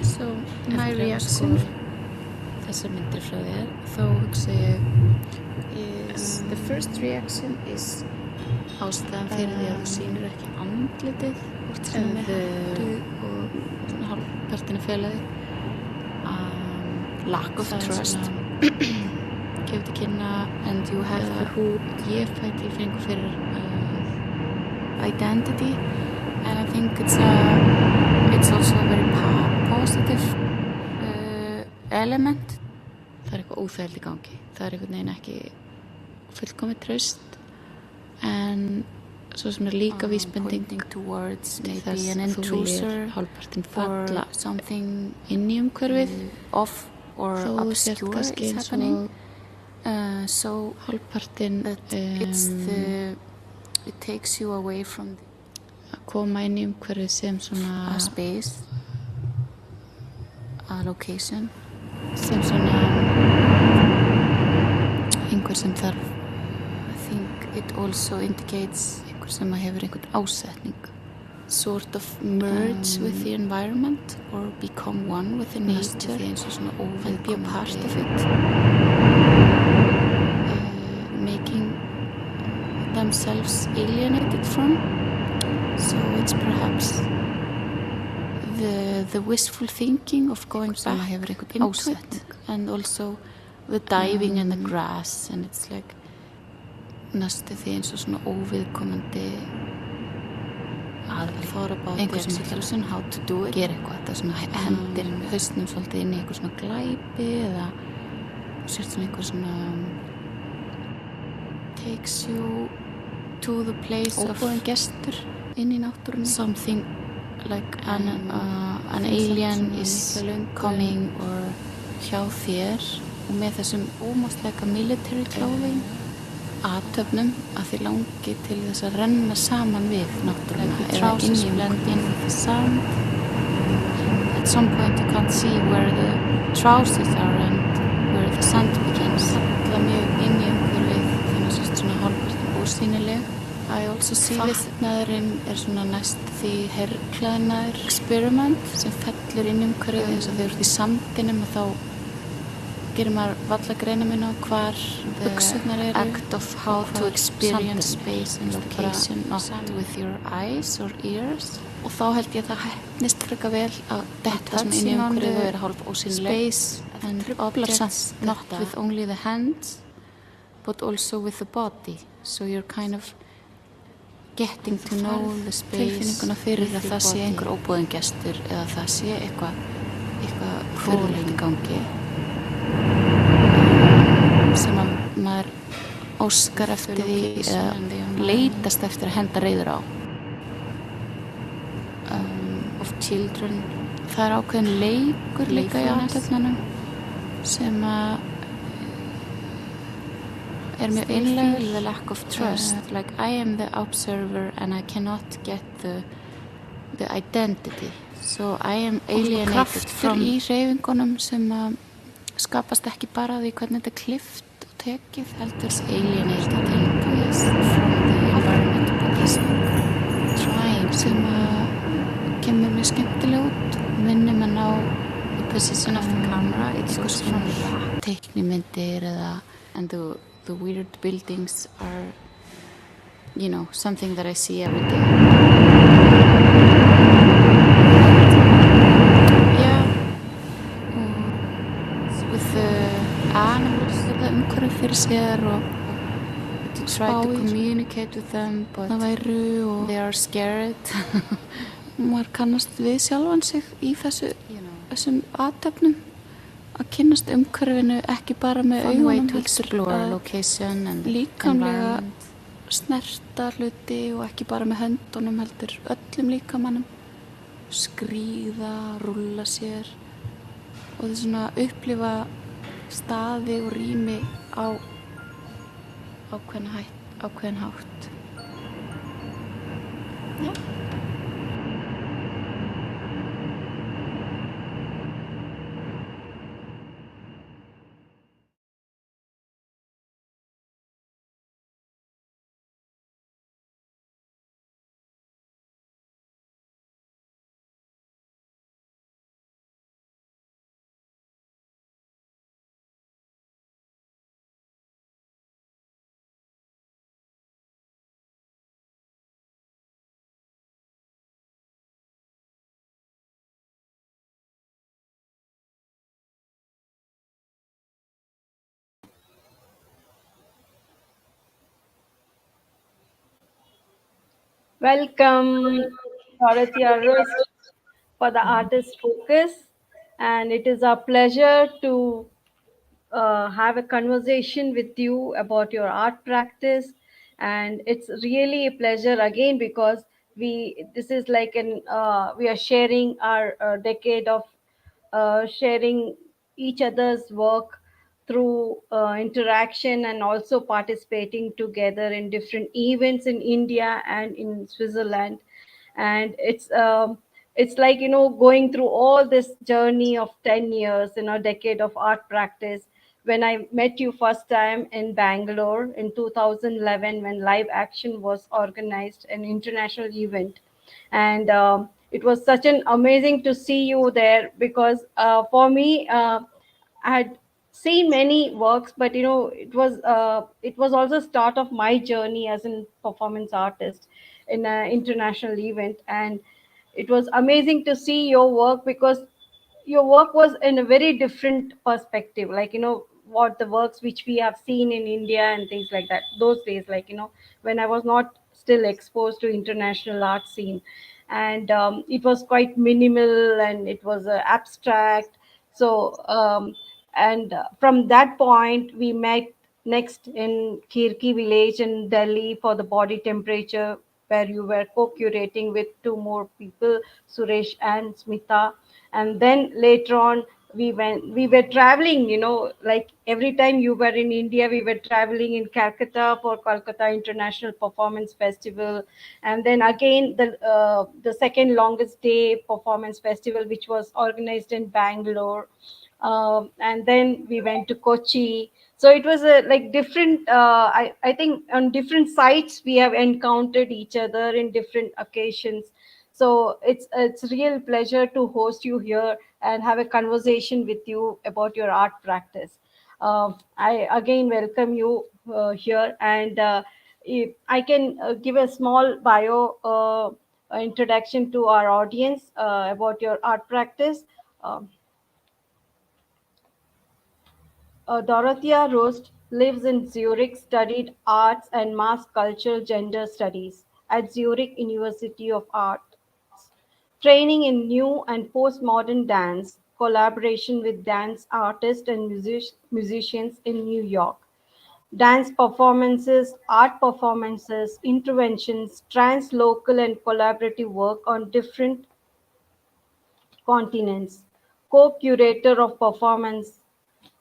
So, my reaction þessar myndir frá þér, þá hugsa ég the first reaction is ástæðan fyrir því að þú sýnir ekki andlitið sem með hættu og svona hálfpartin að fela þig. Lack of trust gefur til kynna, and you have the hood. Ég fæ tilfinningu fyrir identity, and I think it's also a very positive element. Það eitthvað óþægild í gangi, það einhvern veginn ekki fullkomið traust, en svo sem líka vísbending towards maybe an intruder hálfpartin falla something inn í umhverfið off or obscure is happening. So hálfpartin it takes you away from að koma inn í umhverfið sem svona a space, a location, sem svona einhver sem þarf. I think it also indicates einhver sem hefur einhvern ásetning, sort of merge with the environment or become one with the nature and be a part of it, making themselves alienated from. So it's perhaps the wistful thinking of going back into it, and also the diving in the grass, and it's like næstu því eins og svona óviðkomandi thought about the execution, how to do it, gera eitthvað, það svona hendir hausnum svolítið inn í eitthvað svona glæpi eða sért svona eitthvað svona takes you to the place óboðin gestur inn í náttúrunni, something like an alien is coming or hjá þér og með þessum ómástleika military clothing athöfnum að þið langi til þess að renna saman við náttúruna eða inn í blend in with the sand. At some point you can't see where the trousers are and where the sand begins. Alla mjög inn í umhverfið þannig að svona hálfpartin ósýnileg. I also see this fatnaðurinn svona næst því herrklæðnaður experiment sem fellur inn í umhverfið eins og þegar þú ert í sandinum og þá gerir maður valla greina minna á hvar buxurnar eru. Act of how to experience space and location, not with your eyes or ears. Og þá held ég að það heppnist frekar vel að detta sem inn í umhverfið og vera hálf ósýnileg. Space and objects, not with only the hands, but also with the body. So you're kind of getting to know the space. Tilfinninguna fyrir að það sé einhver óboðin gestur eða það sé eitthvað furðulegt í gangi sem að maður óskar eftir því eða leitast eftir að henda reiður á. Of children, það ákveðin leikur líka í athöfnunum sem að mjög einlegur. The lack of trust, like I am the observer and I cannot get the identity, so I am alienated from í hreyfingunum sem að skapast ekki bara því hvernig þetta klift og tekið, heldur alienated employees from the environment trying sem að kemur mjög skemmtilega út, minnum að ná the position of the camera, it goes from teiknimyndir eða and the weird buildings are, you know, something that I see every day. Yeah. With the animals það umhverfið fyrir sér og to try to communicate with them, but they are scared. Maður kannast við sjálfan sig í þessum athöfnum að kynnast umhverfinu ekki bara með augunum líkamlega snerta hluti og ekki bara með höndunum heldur öllum líkamannum, skríða, rúlla sér og þess að upplifa staði og rými á ákveðin hátt. Já. Welcome, Dorothea Rust, for the Artist Focus. And it is our pleasure to have a conversation with you about your art practice. And it's really a pleasure again because this is like we are sharing our decade of sharing each other's work through interaction and also participating together in different events in India and in Switzerland. And it's like going through all this journey of 10 years, decade of art practice. When I met you first time in Bangalore in 2011, when Live Action was organized an international event, and it was such an amazing to see you there because for me I had seen many works, but it was also start of my journey as a performance artist in an international event. And it was amazing to see your work because your work was in a very different perspective, like what the works which we have seen in India and things like that those days, like when I was not still exposed to international art scene. And it was quite minimal and it was abstract. So and from that point we met next in Kirki village in Delhi for the body temperature, where you were co-curating with two more people, Suresh and Smita. And then later on we were traveling, like every time you were in India we were traveling in Calcutta for Kolkata International Performance Festival. And then again the second longest day performance festival, which was organized in Bangalore. And then we went to Kochi. So it was like different. I think on different sites we have encountered each other in different occasions. So it's real pleasure to host you here and have a conversation with you about your art practice. I again welcome you here, and if I can give a small bio introduction to our audience about your art practice. Um Dorothea Rust lives in Zurich, studied arts and mass cultural gender studies at Zurich University of Arts, training in new and postmodern dance, collaboration with dance artists and musicians in New York, dance performances, art performances, interventions, translocal and collaborative work on different continents, co-curator of performance,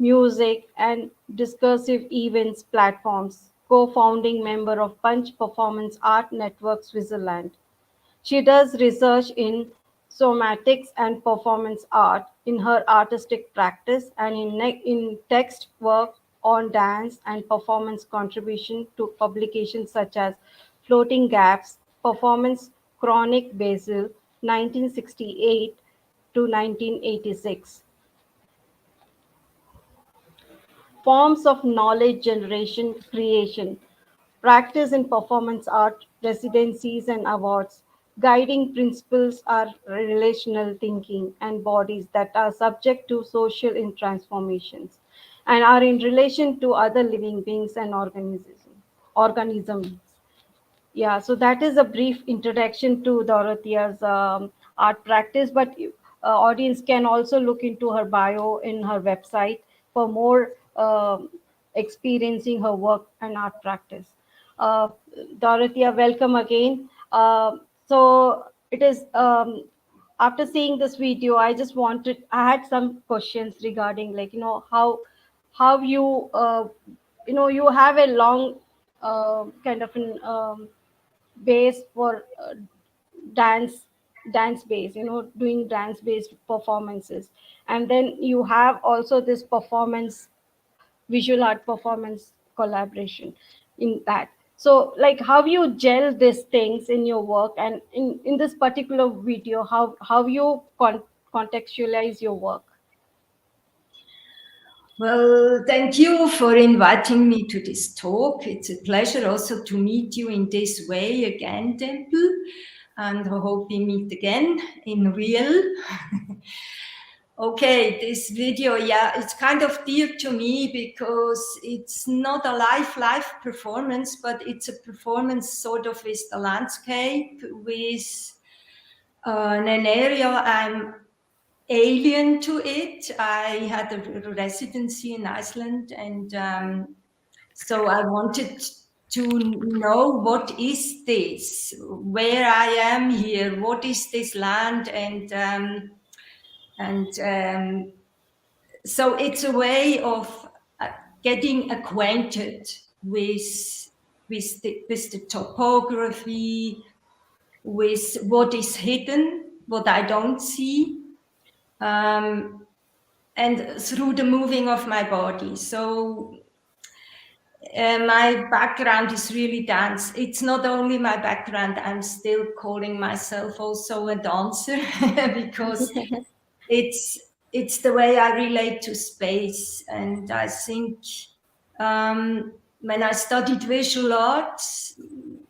music, and discursive events platforms, co-founding member of PANCH Performance Art Network Switzerland. She does research in somatics and performance art in her artistic practice and in text work on dance and performance contribution to publications such as Floating Gaps, Performance Chronik Basel, 1968 to 1986. Forms of knowledge generation creation, practice in performance art, residencies and awards. Guiding principles are relational thinking and bodies that are subject to social in transformations and are in relation to other living beings and organisms. Yeah, so that is a brief introduction to Dorothea's art practice, but audience can also look into her bio in her website for more experiencing her work and art practice. Uh, Dorothea, welcome again. So it is after seeing this video, I had some questions regarding, like, how you have a long kind of an base for dance base, doing dance based performances. And then you have also this performance, visual art performance collaboration in that. So like how you gel these things in your work, and in this particular video, how you contextualize your work. Well, thank you for inviting me to this talk. It's a pleasure also to meet you in this way again, Dimple, and I hope we meet again in real. Okay, this video, yeah, it's kind of dear to me because it's not a live performance, but it's a performance sort of with the landscape, with an area I'm alien to it. I had a residency in Iceland, and so I wanted to know, what is this? Where I am here? What is this land? And so it's a way of getting acquainted with the topography, with what is hidden, what I don't see, and through the moving of my body. So my background is really dance. It's not only my background, I'm still calling myself also a dancer because it's the way I relate to space. And I think when I studied visual arts,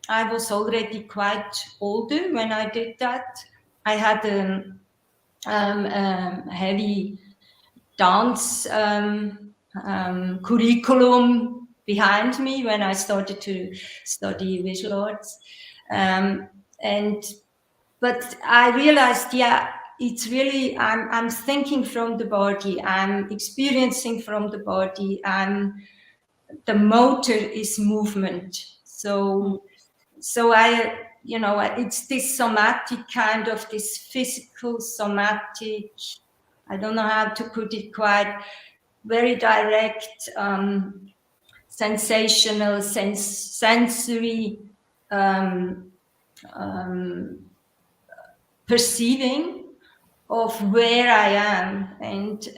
I was already quite older when I did that. I had a heavy dance curriculum behind me when I started to study visual arts. But I realized, yeah, it's really, I'm thinking from the body, I'm experiencing from the body, the motor is movement. So I, it's this somatic kind of, this physical somatic, I don't know how to put it quite, very direct, sensational, sensory, perceiving of where I am, and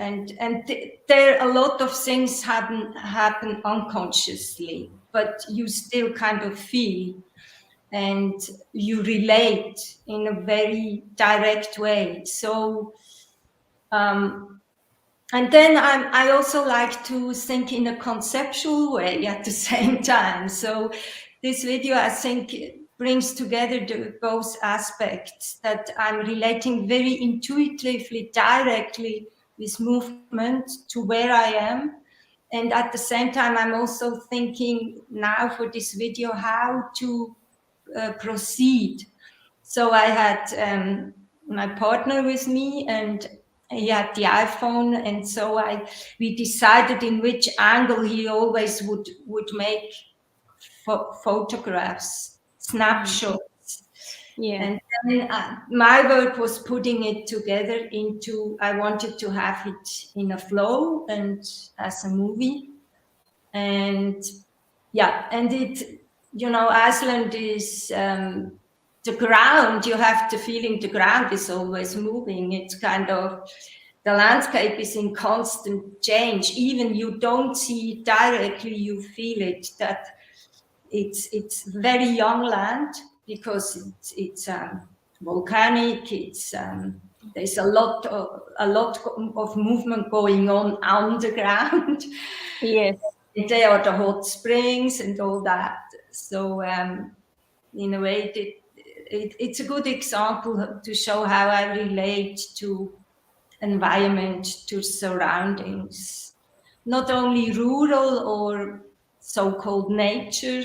there a lot of things happen unconsciously, but you still kind of feel and you relate in a very direct way. So and then I also like to think in a conceptual way at the same time. So this video, I think, brings together both aspects, that I'm relating very intuitively, directly with movement to where I am. And at the same time, I'm also thinking now for this video how to proceed. So I had my partner with me, and he had the iPhone, and so we decided in which angle he always would make photographs, snapshots. Yeah. And then my work was putting it together into, I wanted to have it in a flow and as a movie. And yeah, and it, Iceland is the ground, you have the feeling the ground is always moving. It's kind of, the landscape is in constant change. Even you don't see it directly, you feel it, that it's very young land because it's volcanic. It's there's a lot of movement going on underground. Yes. There are the hot springs and all that. So in a way, it's a good example to show how I relate to environment, to surroundings, not only rural or so-called nature.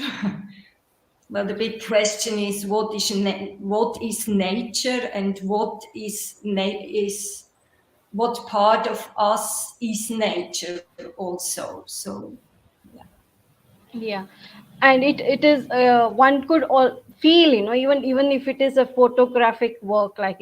Well, the big question is what is nature, and what what part of us is nature also. So Yeah, and it is one could all feel, even if it is a photographic work, like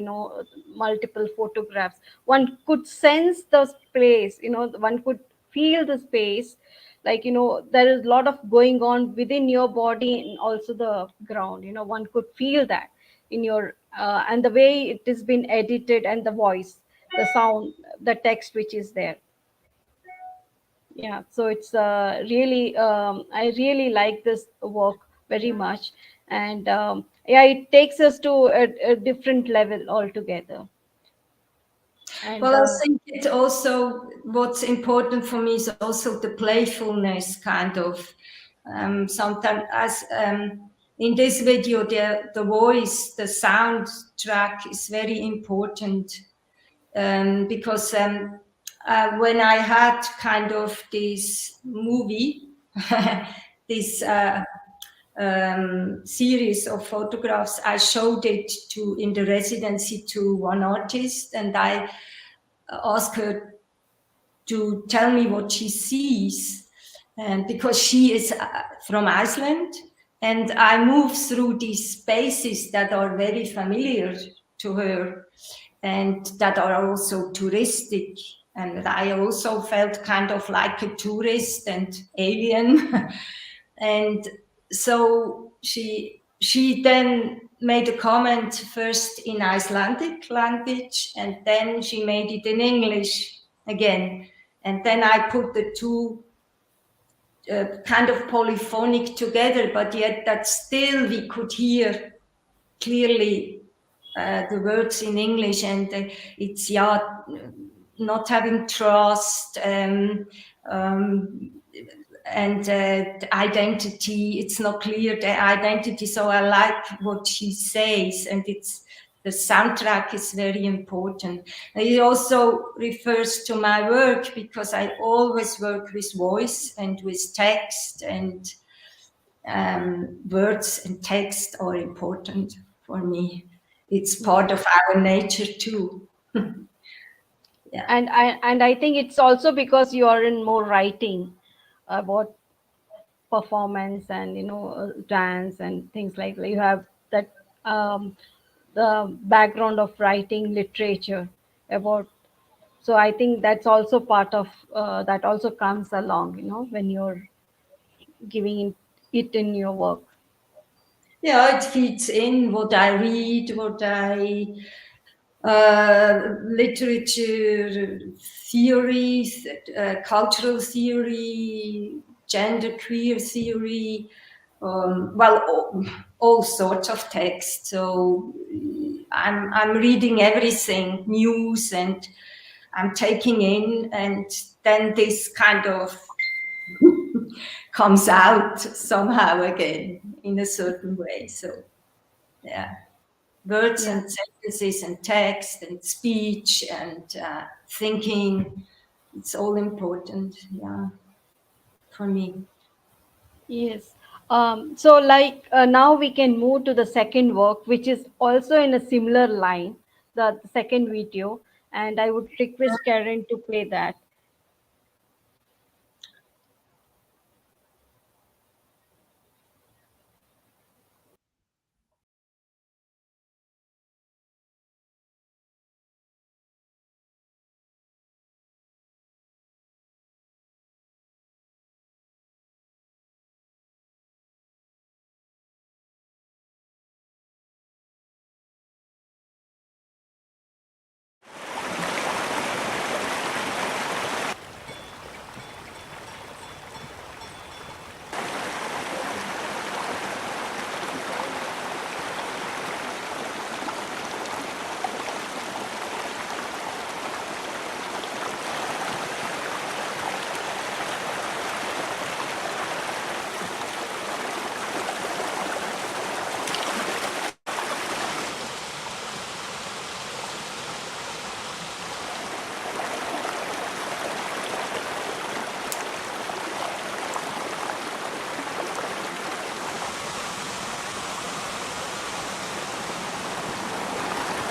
multiple photographs, one could sense the space, one could feel the space, like there is a lot of going on within your body and also the ground, one could feel that in your and the way it has been edited, and the voice, the sound, the text which is there. Yeah, so it's really I really like this work very much. And yeah, it takes us to a different level altogether. And well, I think it also, what's important for me is also the playfulness, kind of. Sometimes, as in this video, the voice, the sound track is very important. because when I had kind of this movie, this series of photographs, I showed it in the residency to one artist, and I asked her to tell me what she sees, and because she is from Iceland, and I move through these spaces that are very familiar to her and that are also touristic, and I also felt kind of like a tourist and alien. And so she then made a comment first in Icelandic language, and then she made it in English again. And then I put the two kind of polyphonic together, but yet that still we could hear clearly the words in English, and it's not having trust, and identity. It's not clear, the identity. So I like what she says, and the soundtrack is very important. It also refers to my work, because I always work with voice and with text, and words and text are important for me. It's part of our nature too. Yeah. And I think it's also because you are in more writing about performance and dance and things like that. You have that the background of writing literature about. So I think that's also part of that also comes along, when you're giving it in your work. Yeah, it fits in what I read, what I literature, theories, cultural theory, gender queer theory, all sorts of text. So I'm reading everything, news, and I'm taking in, and then this kind of comes out somehow again in a certain way. So yeah, words and sentences and text and speech and thinking, it's all important, yeah, for me. Yes. So now we can move to the second work, which is also in a similar line, the second video, and I would request Karen to play that.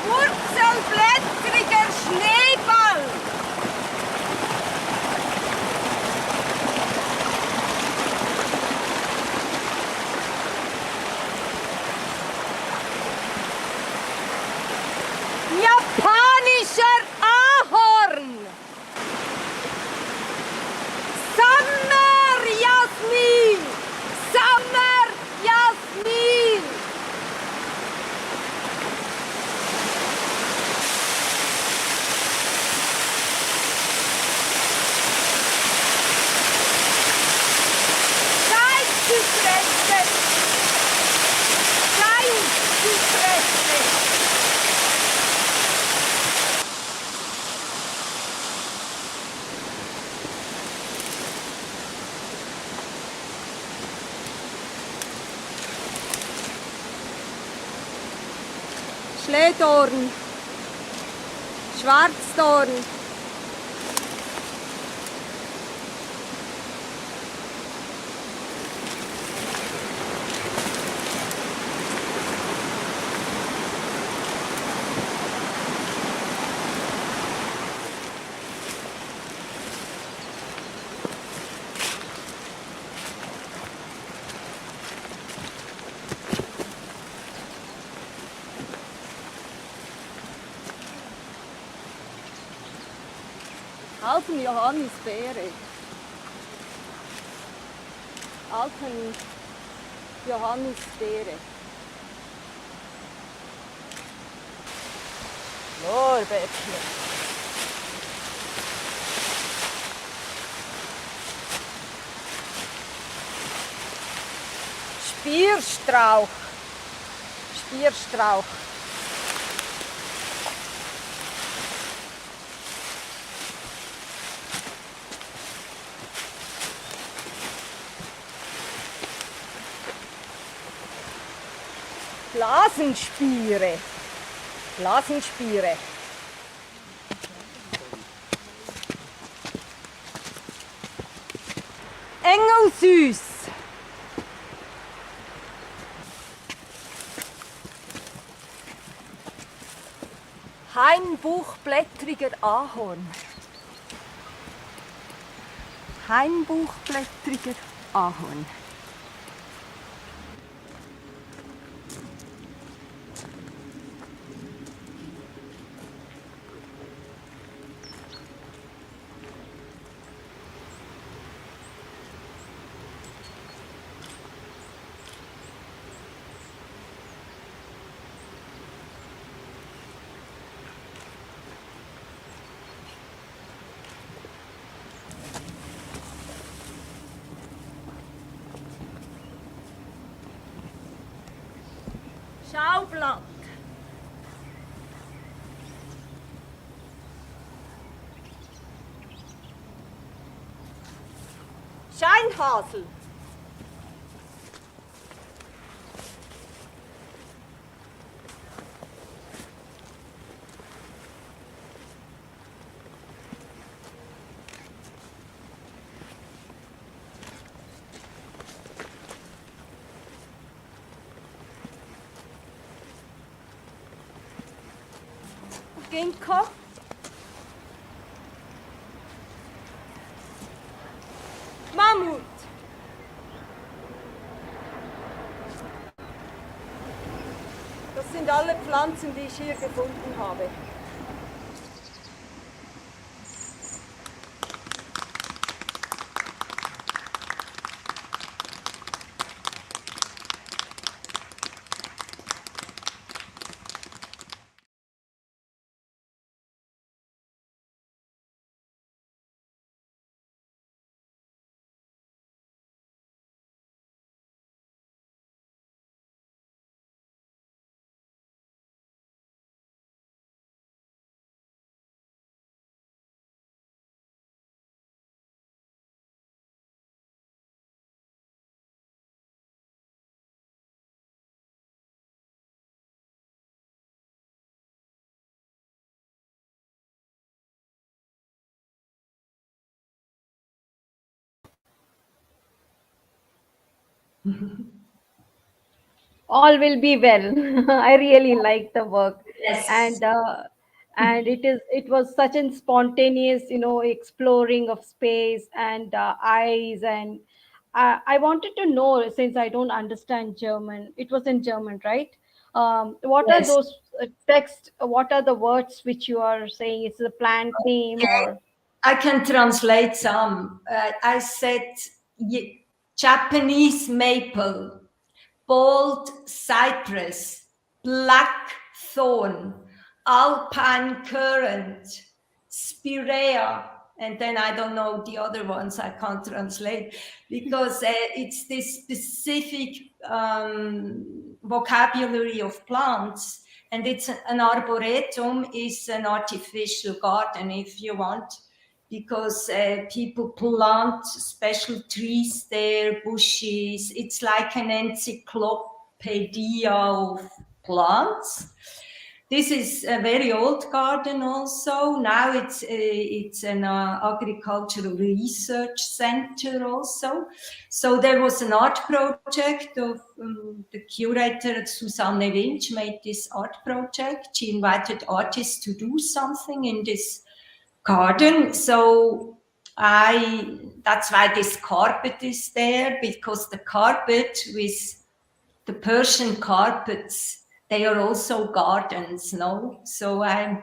Wurzelblättriger Schneeball. Japanischer Ahorn. Summer Jasmin. Summer Jasmin. Scheinzypresse. Scheinzypresse. Schlehdorn, Schwarztorn. Alten Johannisbeere. Alten Johannisbeere. Lorbeerbchen. Spierstrauch. Spierstrauch. Blasenspiere. Blasenspiere. Engelsüß. Hainbuchblättriger Ahorn. Hainbuchblättriger Ahorn. Schaublatt. Scheinhasel. Ginkgo. Mammut. Das sind alle Pflanzen, die ich hier gefunden habe. All will be well. I really like the work. Yes. And it was such a spontaneous, exploring of space and eyes. And I wanted to know, since I don't understand German, it was in German, right? What are Yes. those text? What are the words which you are saying? It's the plant name or? I can translate some. I said Japanese maple, bald cypress, black thorn, alpine currant, spirea, and then I don't know the other ones. I can't translate because it's this specific vocabulary of plants, and it's an arboretum is an artificial garden if you want, because people plant special trees there, bushes. It's like an encyclopedia of plants. this is a very old garden also. Now it's an agricultural research center also. So there was an art project of the curator Susanne Winch made this art project. She invited artists to do something in this garden. So that's why this carpet is there, because the carpet with the Persian carpets, they are also gardens, no? So I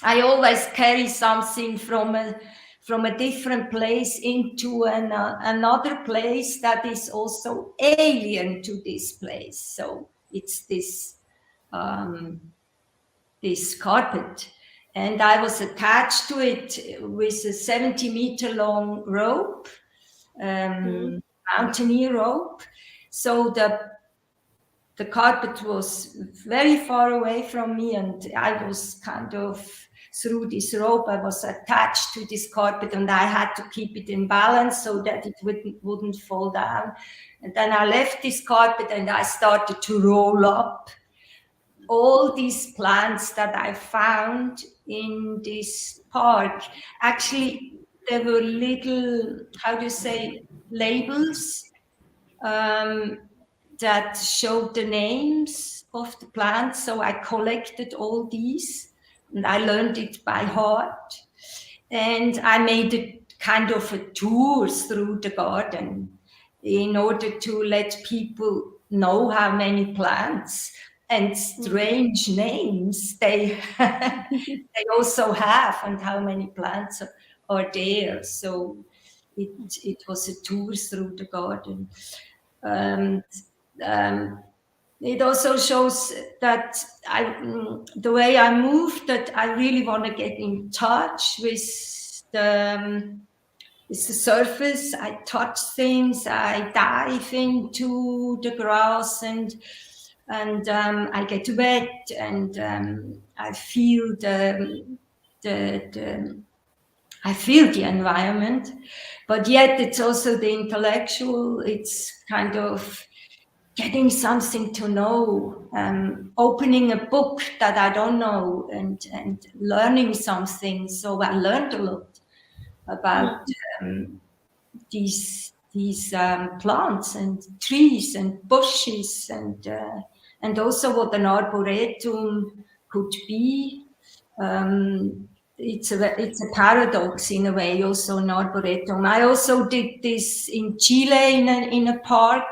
always carry something from a different place into another place that is also alien to this place. So it's this carpet. And I was attached to it with a 70-meter long rope, mountaineer rope. So the carpet was very far away from me, and I was kind of, through this rope, I was attached to this carpet, and I had to keep it in balance so that it wouldn't fall down. And then I left this carpet and I started to roll up all these plants that I found in this park. Actually, there were little, how do you say, labels that showed the names of the plants. So I collected all these and I learned it by heart. And I made a kind of a tour through the garden in order to let people know how many plants and strange names they also have and how many plants are there. So it was a tour through the garden. It also shows that the way I move, that I really want to get in touch with the surface. I touch things, I dive into the grass, and I get wet, and I feel I feel the environment, but yet it's also the intellectual. It's kind of getting something to know, opening a book that I don't know, and learning something. So I learned a lot about these plants and trees and bushes, and also what an arboretum could be. It's a paradox in a way, also an arboretum. I also did this in Chile in a park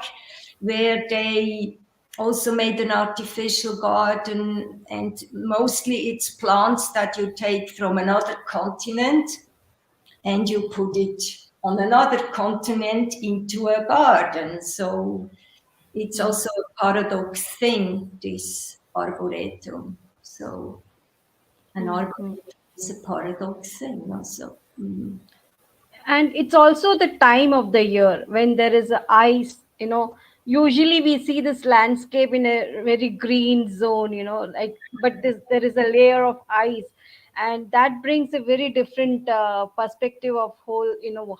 where they also made an artificial garden, and mostly it's plants that you take from another continent and you put it on another continent into a garden. So it's also a paradox thing, this arboretum. So an arboretum is a paradox thing also. And it's also the time of the year when there is ice, usually we see this landscape in a very green zone, but there is a layer of ice, and that brings a very different perspective of whole,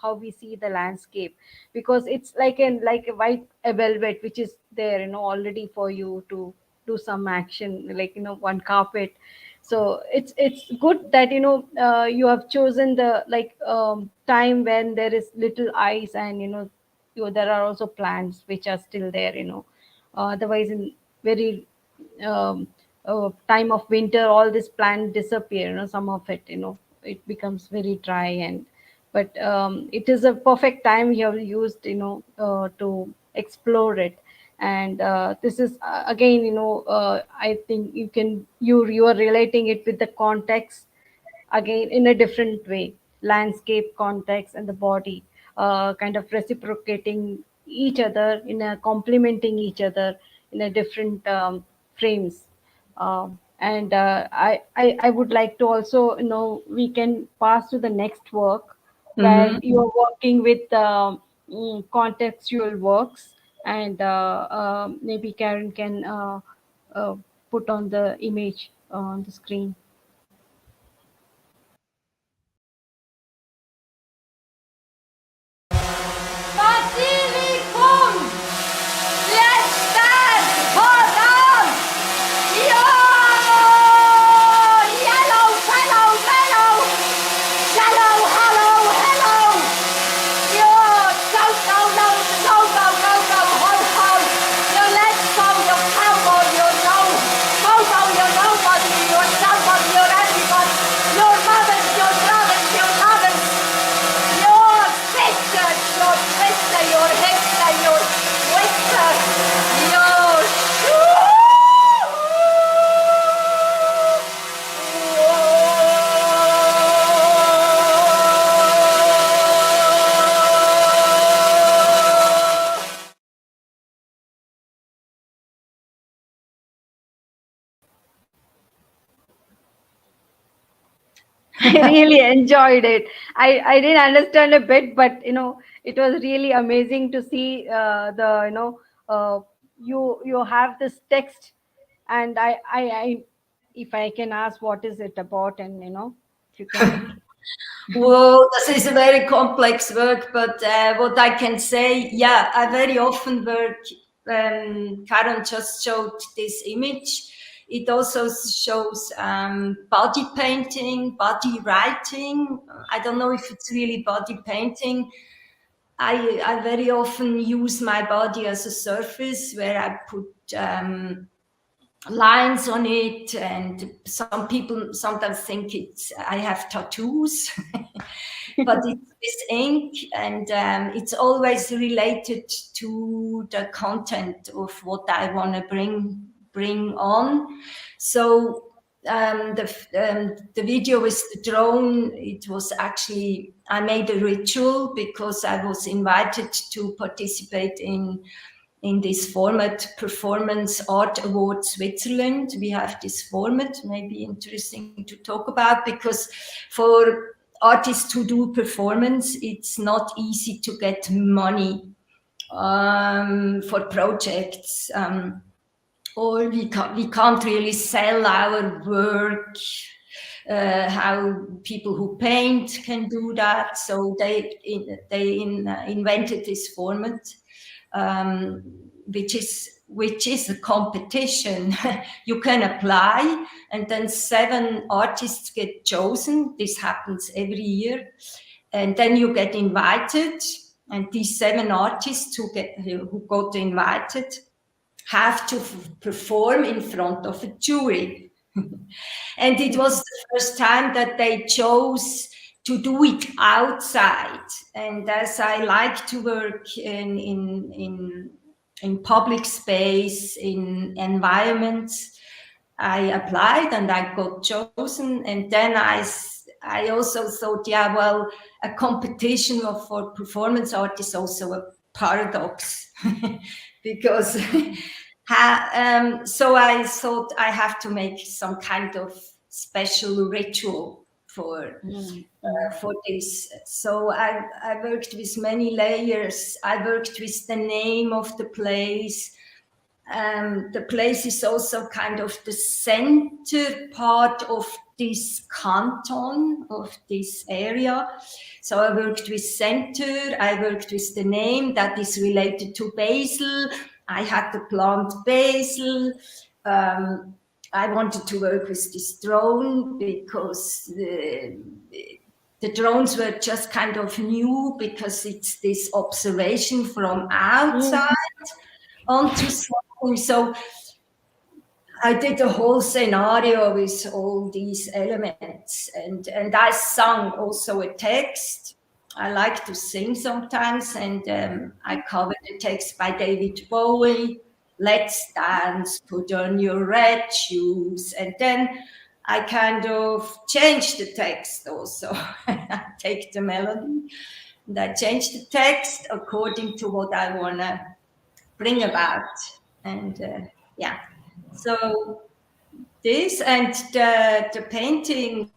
how we see the landscape, because it's like a white velvet which is there, already for you to do some action, like one carpet. So it's good that you have chosen the time when there is little ice, and there are also plants which are still there, otherwise in very time of winter all this plant disappear, some of it, it becomes very dry, and but it is a perfect time you have used, to explore it. And this is again, I think you are relating it with the context again in a different way, landscape context and the body, kind of reciprocating each other, in a complementing each other in a different frames. And I would like to also, we can pass to the next work where you are working with contextual works, and maybe Karen can put on the image on the screen. really enjoyed it. I didn't understand a bit, but it was really amazing to see you have this text, and I if I can ask, what is it about, and if you can. Well, this is a very complex work, but what I can say, yeah, I very often work, Karen just showed this image. It also shows body painting, body writing. I don't know if it's really body painting. I very often use my body as a surface where I put lines on it, and some people sometimes think I have tattoos, but it's this ink, and it's always related to the content of what I want to bring on. So the video with the drone, it was actually, I made a ritual because I was invited to participate in this format, Performance Art Award Switzerland. We have this format, maybe interesting to talk about, because for artists who do performance, it's not easy to get money for projects, or we can't really sell our work. How people who paint can do that. So they invented this format, which is a competition. You can apply, and then 7 artists get chosen. This happens every year, and then you get invited. And these 7 artists who got invited have to perform in front of a jury. And it was the first time that they chose to do it outside. And as I like to work in public space, in environments, I applied and I got chosen. And then I also thought, yeah, well, a competition for performance art is also a paradox because so I thought I have to make some kind of special ritual for this. So I worked with many layers. I worked with the name of the place. The place is also kind of the center part of this canton, of this area. So I worked with center, I worked with the name that is related to basil. I had the plant basil. I wanted to work with this drone because the drones were just kind of new, because it's this observation from outside onto something. So I did a whole scenario with all these elements, and I sung also a text. I like to sing sometimes, and I covered the text by David Bowie. Let's dance, put on your red shoes. And then I kind of changed the text also. I take the melody and I change the text according to what I want to bring about. And yeah, so this and the painting,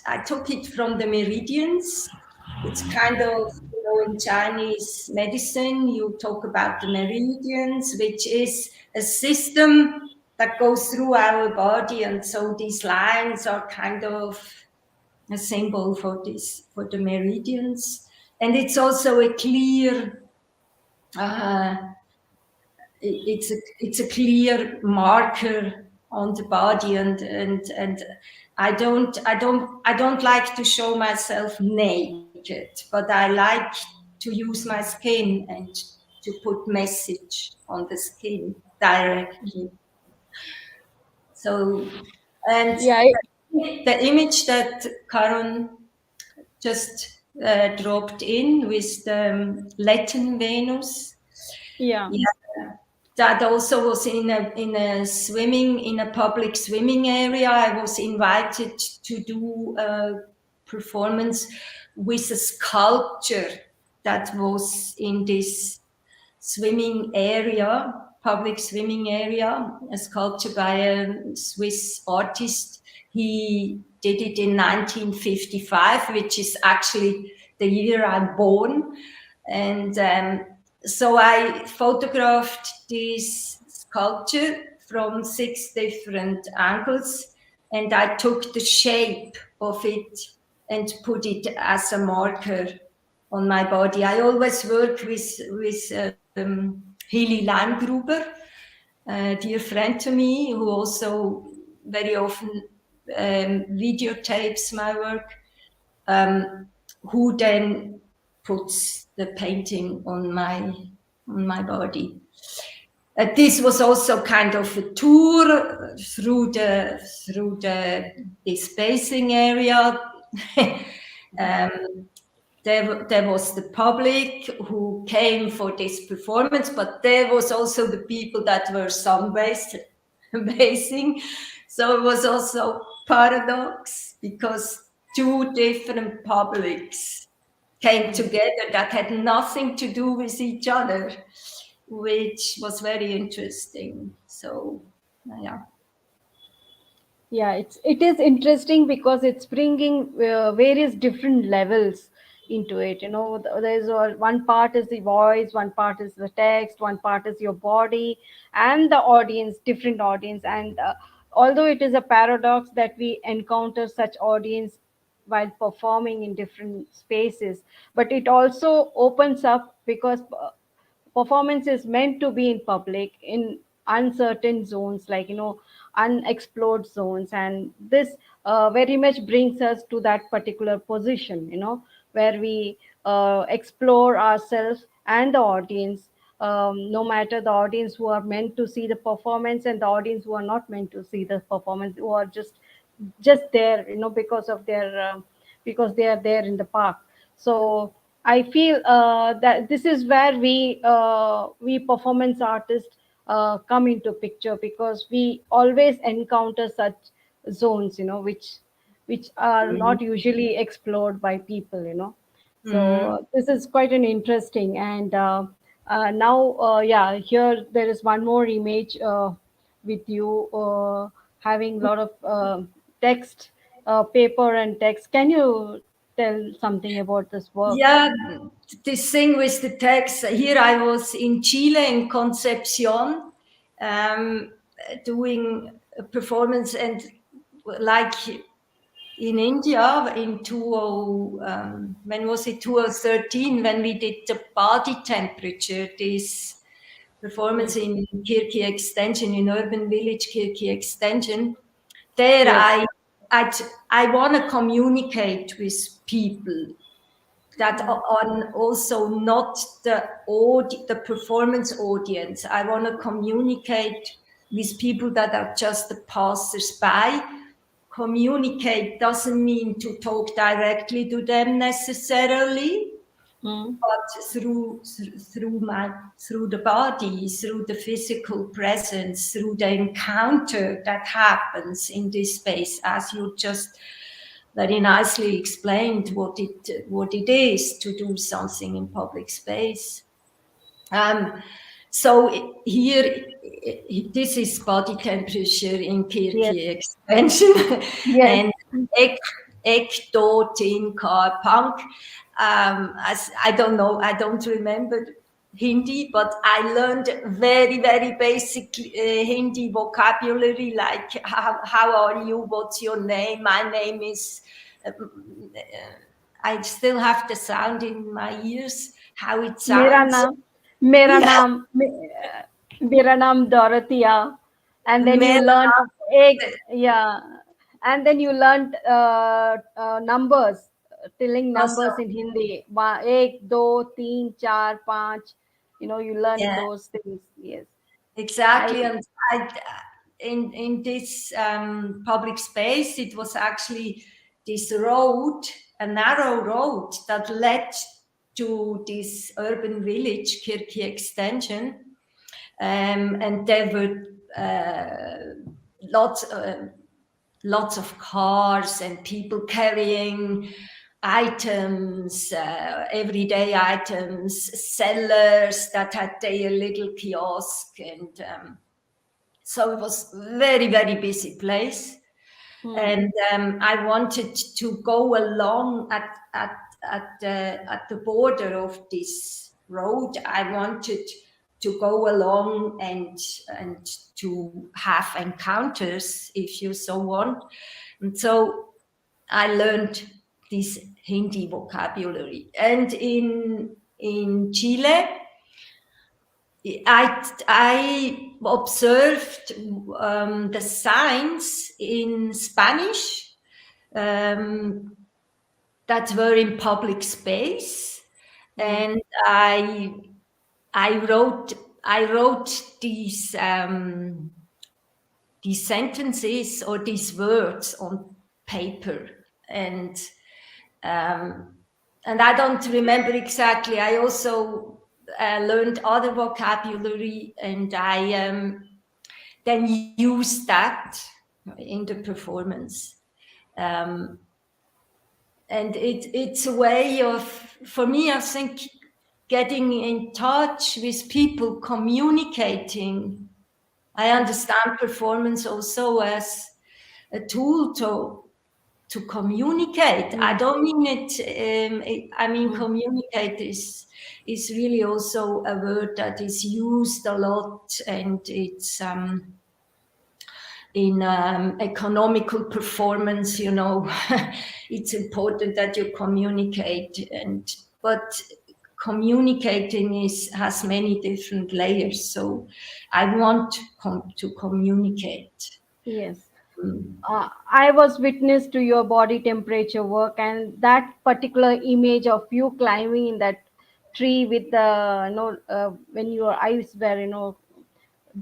I took it from the meridians. It's kind of, in Chinese medicine, you talk about the meridians, which is a system that goes through our body. And so these lines are kind of a symbol for the meridians. And it's also a clear, it's a clear marker on the body, and I don't like to show myself naked, but I like to use my skin and to put message on the skin directly. So, and Yeah, the image that Karen just dropped in with the Latin Venus. yeah. That also was in a public swimming area. I was invited to do a performance with a sculpture that was in this swimming area, public swimming area, a sculpture by a Swiss artist. he did it in 1955, which is actually the year I'm born. And so I photographed this sculpture from 6 different angles, and I took the shape of it and put it as a marker on my body. I always work with Hilly Leingruber, a dear friend to me, who also very often videotapes my work, who then puts the painting on my body. This was also kind of a tour through this spacing area. There was the public who came for this performance, but there was also the people that were sunbasing. So it was also paradox, because two different publics came together that had nothing to do with each other, which was very interesting. So, yeah. Yeah, it is interesting because it's bringing various different levels into it. You know, there's one part is the voice, one part is the text, one part is your body, and the audience, different audience. And although it is a paradox that we encounter such audience while performing in different spaces, but it also opens up because performance is meant to be in public in uncertain zones, like, you know, unexplored zones. And this very much brings us to that particular position, you know, where we explore ourselves and the audience, no matter the audience who are meant to see the performance and the audience who are not meant to see the performance, who are just there, you know, because of their because they are there in the park. So I feel that this is where we performance artists come into picture, because we always encounter such zones, you know, which are not usually explored by people, you know. So this is quite an interesting. And now, yeah, here there is one more image with you having a lot of text, paper and text. Can you tell something about this work? Yeah, this thing with the text. Here I was in Chile, in Concepcion, doing a performance, and like in India in when was it, 2013, when we did the body temperature, this performance in Kirki Extension, in Urban Village Kirki Extension. There I want to communicate with people that are also not the performance audience. I want to communicate with people that are just the passers-by. Communicate doesn't mean to talk directly to them necessarily, but through the body, through the physical presence, through the encounter that happens in this space, as you just very nicely explained what it is to do something in public space. So here, this is body temperature in Kirki Extension, and ek do tin ka PANCH. As I don't know, I don't remember Hindi, but I learned very, very basic Hindi vocabulary, like how are you, what's your name, my name is, I still have the sound in my ears, how it sounds. Mera naam Dorothea. And then you learned and then you learned numbers, telling numbers in Hindi. 1, 2, 3, 4, 5. You know, you learned those things. Yes, exactly. And in this public space, it was actually this road, a narrow road that led to this urban village, Kirki Extension, and there were lots of cars and people carrying items, everyday items, sellers that had their little kiosk, and so it was very, very busy place. And I wanted to go along at the border of this road. I wanted to go along and to have encounters, if you so want. And so I learned this Hindi vocabulary. And in Chile, I observed the signs in Spanish that were in public space, and I wrote these sentences or these words on paper, and I don't remember exactly. I also learned other vocabulary, and I then used that in the performance. And it's a way of, for me, I think, getting in touch with people, communicating. I understand performance also as a tool to communicate. I don't mean it, I mean communicate is really also a word that is used a lot, and it's in economical performance, you know, it's important that you communicate, but communicating has many different layers. So I want to communicate. Yes. I was witness to your body temperature work, and that particular image of you climbing in that tree with the when your eyes were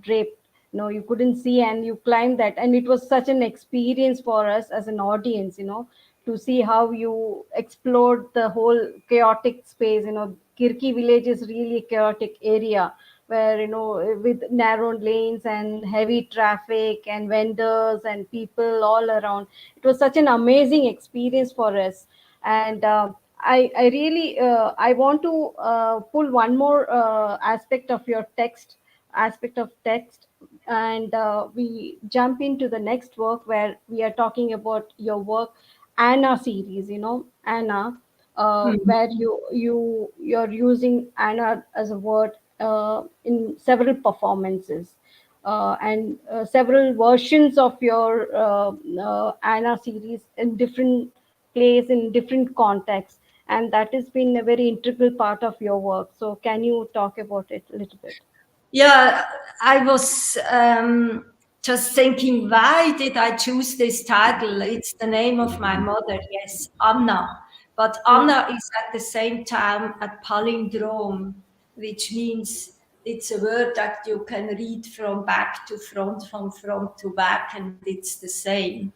draped, you couldn't see, and you climbed that, and it was such an experience for us as an audience, to see how you explored the whole chaotic space. Kirki village is really a chaotic area where, with narrow lanes and heavy traffic and vendors and people all around. It was such an amazing experience for us. And I really I want to pull one more aspect of your text, and we jump into the next work where we are talking about your work, Anna series. Anna, where you're using Anna as a word in several performances, and several versions of your Anna series in different place, in different contexts, and that has been a very integral part of your work. So can you talk about it a little bit? Yeah, I was just thinking, why did I choose this title? It's the name of my mother, yes, Anna. But Anna is at the same time a palindrome, which means it's a word that you can read from back to front, from front to back, and it's the same.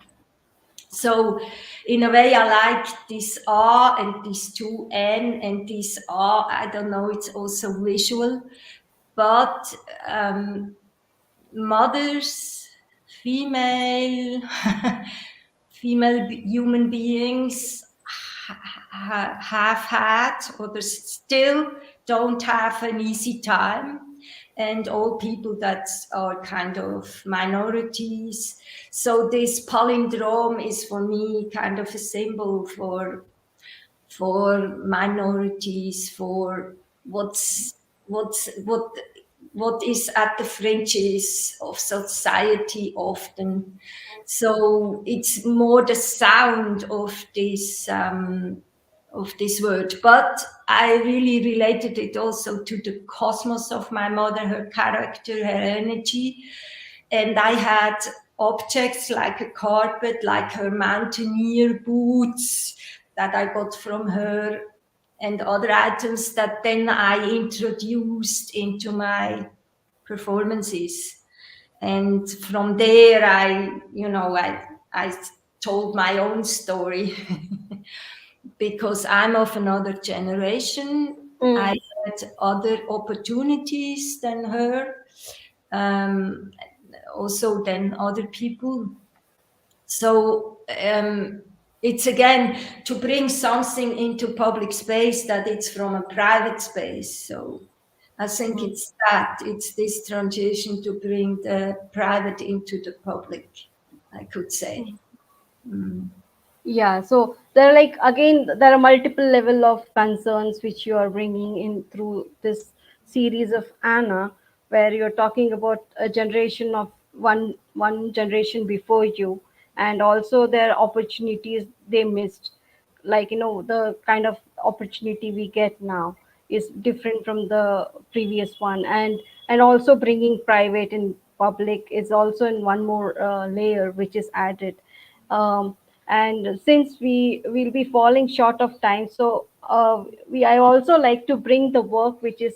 So in a way, I like this A and this two N and this A. I don't know, it's also visual. But mothers, female human beings have had, or they still don't have an easy time, and all people that are kind of minorities. So this palindrome is for me kind of a symbol for minorities, for what is at the fringes of society often. So it's more the sound of this word, but I really related it also to the cosmos of my mother, her character, her energy. And I had objects like a carpet, like her mountaineer boots that I got from her, and other items that then I introduced into my performances. And from there, I told my own story because I'm of another generation. I had other opportunities than her, also than other people. So it's again to bring something into public space that it's from a private space. So I think it's this transition to bring the private into the public, I could say. Yeah, so there are like again there are multiple level of concerns which you are bringing in through this series of Anna, where you're talking about a generation of one generation before you, and also their opportunities they missed, like the kind of opportunity we get now is different from the previous one, and also bringing private and public is also in one more layer which is added. And since we will be falling short of time, so we I also like to bring the work which is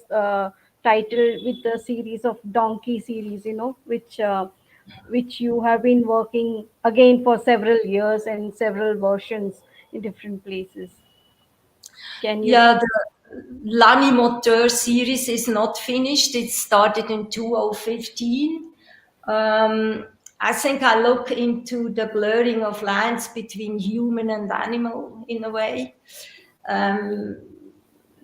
titled with the series of donkey series, which you have been working again for several years and several versions in different places. Can you? Yeah, the L'Animoteur series is not finished. It started in 2015. I think I look into the blurring of lines between human and animal in a way. Um,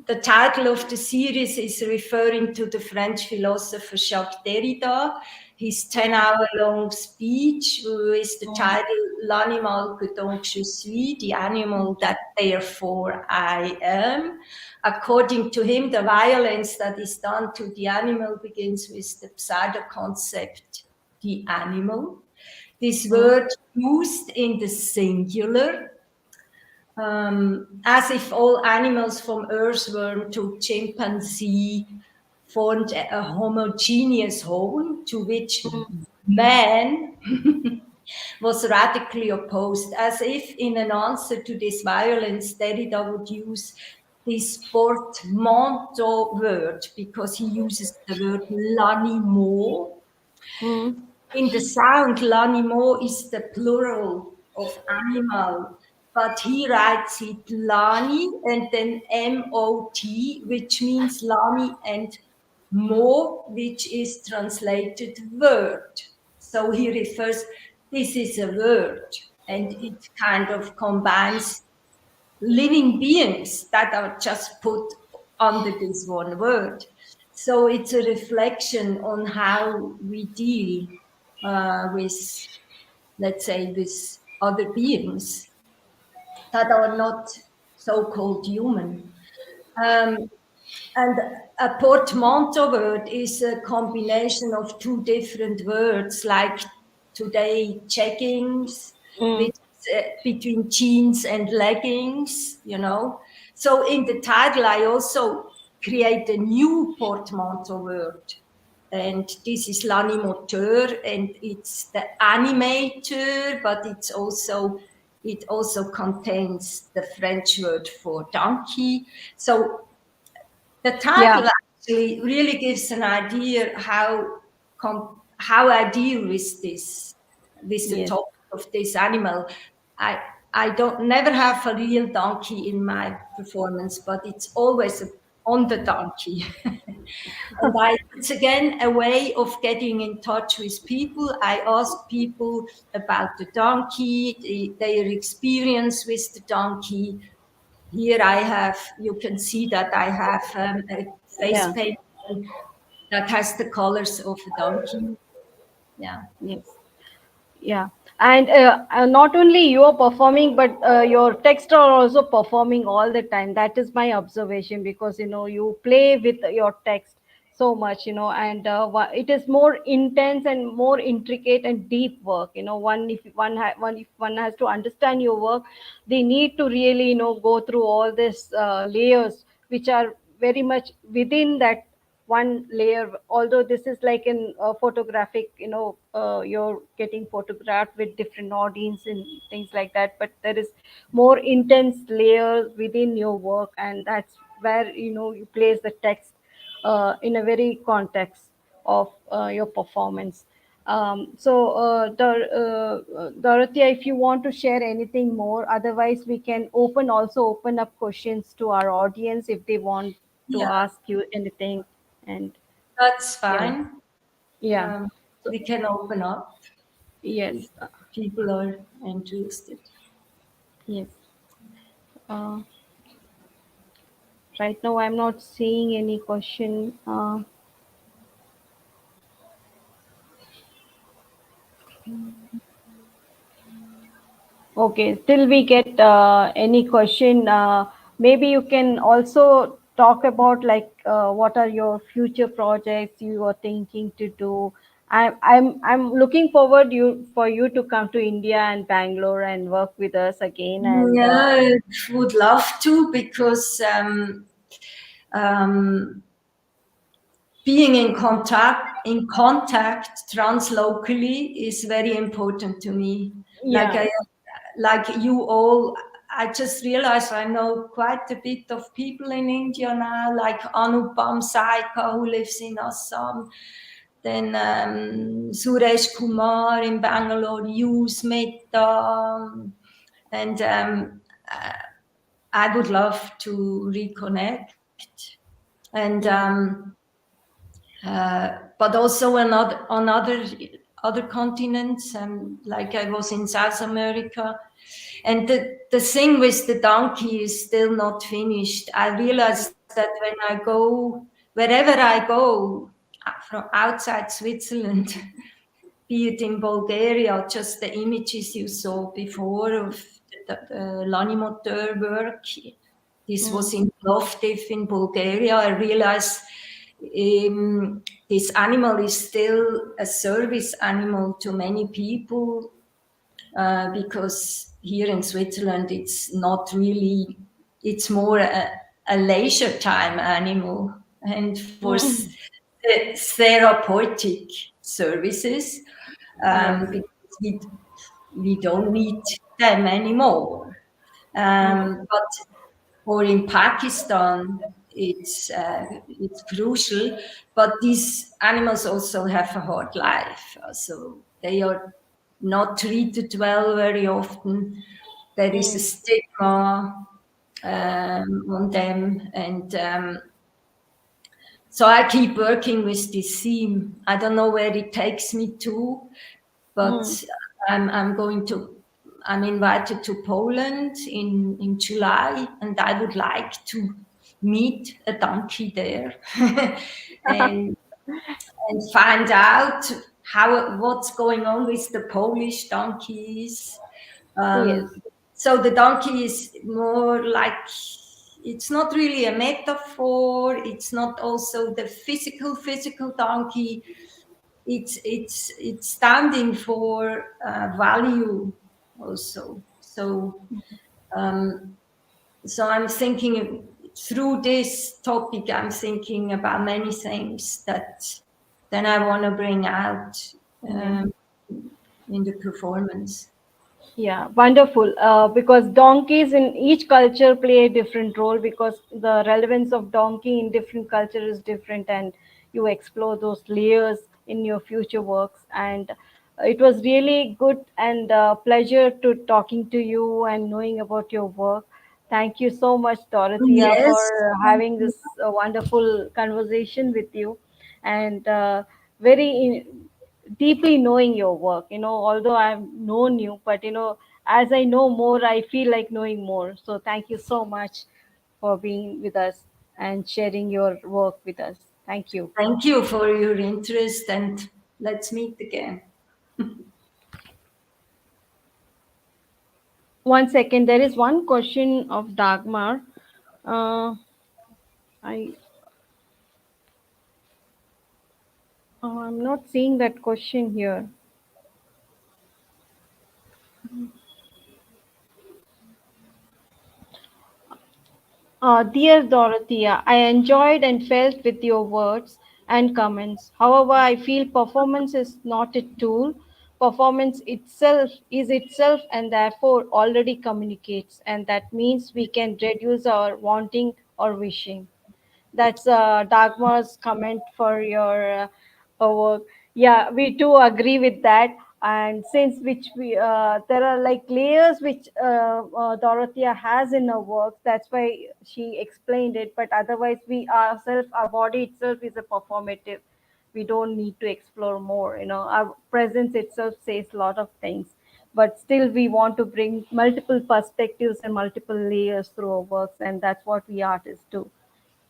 the title of the series is referring to the French philosopher Jacques Derrida, his 10-hour-long speech with the title L'animal que donc je suis, the animal that therefore I am. According to him, the violence that is done to the animal begins with the pseudo-concept, the animal. This word used in the singular, as if all animals from earthworm to chimpanzee formed a homogeneous whole to which man was radically opposed, as if in an answer to this violence, Derrida would use this portmanteau word because he uses the word l'animal. Mm, In the sound, l'animal is the plural of animal, but he writes it lani and then mot, which means lani and mo, which is translated word. So he refers, this is a word, and it kind of combines living beings that are just put under this one word. So it's a reflection on how we deal with, let's say, with other beings that are not so-called human. And a portmanteau word is a combination of two different words, like today, jeggings, mm, which is between jeans and leggings. So in the title, I also create a new portmanteau word. And this is l'animateur, and it's the animator, but it also contains the French word for donkey. So the yeah. title actually really gives an idea how I deal with this, with the Yes. topic of this animal. I I don't never have a real donkey in my performance, but it's always on the donkey. And it's again a way of getting in touch with people. I ask people about the donkey, their experience with the donkey. Here you can see that I have a face Yeah. painting that has the colors of a donkey. Yeah. Yes. Yeah, and not only you are performing, but your text are also performing all the time. That is my observation, because you play with your text so much, and it is more intense and more intricate and deep work. If one has to understand your work, they need to really go through all these layers which are very much within that one layer. Although this is like in photographic, you're getting photographed with different audience and things like that, but there is more intense layers within your work, and that's where you place the text in a very context of your performance. Dorothea, if you want to share anything more, otherwise we can open up questions to our audience if they want to Yeah, ask you anything. And that's yeah, fine. yeah. So, We can open up if yes, people are interested. yes. Uh, right now, I'm not seeing any question. Okay, till we get any question, maybe you can also talk about like what are your future projects you are thinking to do. I'm looking forward for you to come to India and Bangalore and work with us again. And Yeah, would love to, because being in contact translocally is very important to me. Like yeah, like you all, I just realized I know quite a bit of people in India now, like Anupam Saika, who lives in Assam, then Suresh Kumar in Bangalore, Yus Mehta, and I would love to reconnect. And but also on other continents, like I was in South America, and the thing with the donkey is still not finished. I realized that when I go, wherever I go, from outside Switzerland, be it in Bulgaria, just the images you saw before of the Lanimoteur work. This was in Plovdiv in Bulgaria. I realized this animal is still a service animal to many people, because here in Switzerland it's not really, it's more a leisure time animal and for therapeutic services, yes, because we don't need them anymore. But or in Pakistan, it's crucial. But these animals also have a hard life, so they are not treated well very often. There is a stigma on them, and so I keep working with this theme. I don't know where it takes me to, but I'm invited to Poland in July, and I would like to meet a donkey there and find out what's going on with the Polish donkeys. yes, So the donkey is more like, it's not really a metaphor. It's not also the physical donkey. It's standing for value also. So I'm thinking through this topic. I'm thinking about many things that then I want to bring out yeah. in the performance. Yeah, wonderful. Because donkeys in each culture play a different role, because the relevance of donkey in different culture is different, and you explore those layers in your future works. And it was really good and pleasure to talking to you and knowing about your work. Thank you so much, Dorothea, Yes, for having this wonderful conversation with you, and very deeply knowing your work. Although I've known you, but as I know more, I feel like knowing more. So thank you so much for being with us and sharing your work with us. Thank you. thank you for your interest, and let's meet again. One second, there is one question of Dagmar. uh, I I'm not seeing that question here. Dear Dorothea, I enjoyed and felt with your words and comments. However, I feel performance is not a tool. Performance itself is itself and therefore already communicates, and that means we can reduce our wanting or wishing. That's Dagmar's comment for your work. Yeah, we do agree with that. And since which we there are like layers which Dorothea has in her work, that's why she explained it. But otherwise, we ourselves, our body itself is a performative. We don't need to explore more. Our presence itself says a lot of things. But still, we want to bring multiple perspectives and multiple layers through our works, and that's what we artists do.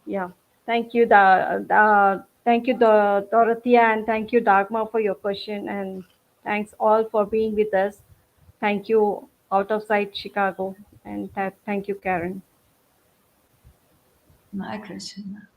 Yeah. Thank you, Dorothea, and thank you, Dagmar, for your question. And thanks all for being with us. Thank you. out of sight Chicago. And thank you, Karen. My question.